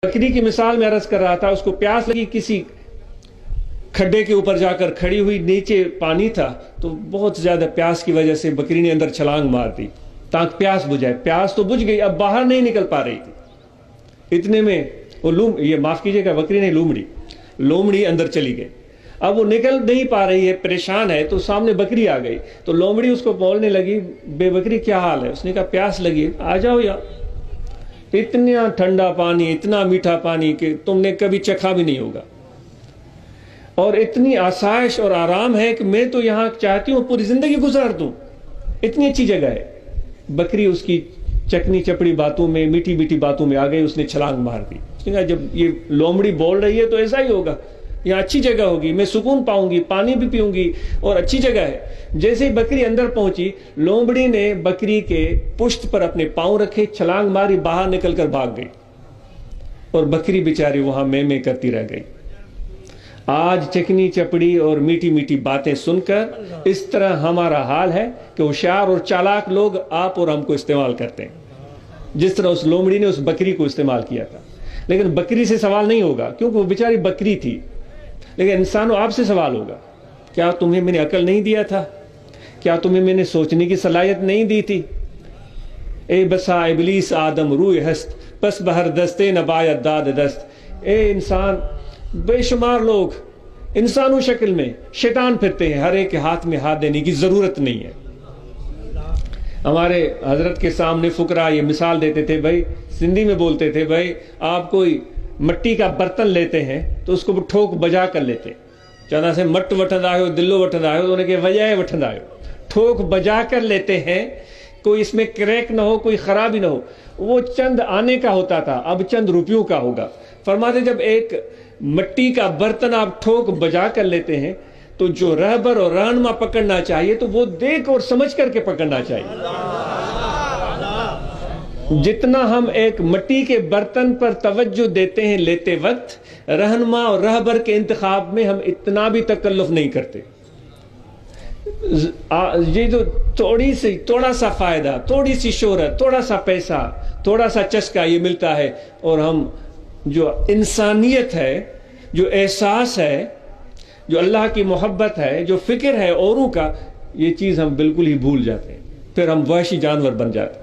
बकरी की मिसाल में अर्ज कर रहा था, उसको प्यास लगी, किसी खड्डे के ऊपर जाकर खड़ी हुई, नीचे पानी था, तो बहुत ज्यादा प्यास की वजह से बकरी ने अंदर छलांग मार दी ताकि प्यास बुझाए। प्यास तो बुझ गई, अब बाहर नहीं निकल पा रही थी। इतने में वो माफ कीजिएगा, बकरी नहीं, लोमड़ी अंदर चली गई। अब वो निकल नहीं पा रही है, परेशान है, तो सामने बकरी आ गई। तो लोमड़ी उसको बोलने लगी, बेबकरी क्या हाल है? उसने कहा प्यास लगी, आ जाओ यार। इतना ठंडा पानी, इतना मीठा पानी कि तुमने कभी चखा भी नहीं होगा, और इतनी आसाइश और आराम है कि मैं तो यहाँ चाहती हूँ पूरी जिंदगी गुजार दूं, इतनी अच्छी जगह है। बकरी उसकी चकनी चपड़ी बातों में, मीठी मीठी बातों में आ गई, उसने छलांग मार दी। उसने कहा जब ये लोमड़ी बोल रही है तो ऐसा ही होगा, यहाँ अच्छी जगह होगी, मैं सुकून पाऊंगी, पानी भी पीऊंगी और अच्छी जगह है। जैसे ही बकरी अंदर पहुंची, लोमड़ी ने बकरी के पुष्ट पर अपने पांव रखे, छलांग मारी, बाहर निकलकर भाग गई, और बकरी बेचारी वहां में करती रह गई। आज चकनी चपड़ी और मीठी मीठी बातें सुनकर इस तरह हमारा हाल है कि होशियार और चालाक लोग आप और हमको इस्तेमाल करते हैं, जिस तरह उस लोमड़ी ने उस बकरी को इस्तेमाल किया था। लेकिन बकरी से सवाल नहीं होगा, क्योंकि वो बेचारी बकरी थी। लेकिन इंसानों, आपसे सवाल होगा, क्या तुम्हें मैंने अकल नहीं दिया था? क्या तुम्हें मैंने सोचने की सलाहियत नहीं दी थी? ए बसा इबलीस आदम रूह हस्त, पस बहर दस्ते नबायत दाद दस्त। ए इंसान, बेशुमार लोग इंसानों शक्ल में शैतान फिरते हैं, हर एक के हाथ में हाथ देने की जरूरत नहीं है। हमारे हजरत के सामने फुकरा ये मिसाल देते थे, भाई सिंधी में बोलते थे, भाई आप कोई मट्टी का बर्तन लेते हैं तो उसको ठोक बजा कर लेते, चंदा से मट वठंदा आयो, दिल्लो वठंदा आयो, तो उनके वजह वठंदा आयो, ठोक बजा कर लेते हैं, कोई इसमें क्रैक ना हो, कोई खराबी ना हो। वो चंद आने का होता था, अब चंद रुपयों का होगा। फरमाते जब एक मट्टी का बर्तन आप ठोक बजा कर लेते हैं, तो जो रहबर और रहनुमा पकड़ना चाहिए तो वो देख और समझ करके पकड़ना चाहिए। जितना हम एक मट्टी के बर्तन पर तवज्जो देते हैं लेते वक्त, रहनुमा और रहबर के इंतखाब में हम इतना भी तकल्लुफ नहीं करते। ये जो थोड़ा सा फायदा, थोड़ी सी शोहरत, थोड़ा सा पैसा, थोड़ा सा चस्का ये मिलता है, और हम जो इंसानियत है, जो एहसास है, जो अल्लाह की मोहब्बत है, जो फिक्र है औरों का, ये चीज़ हम बिल्कुल ही भूल जाते हैं। फिर हम वहशी जानवर बन जाते हैं।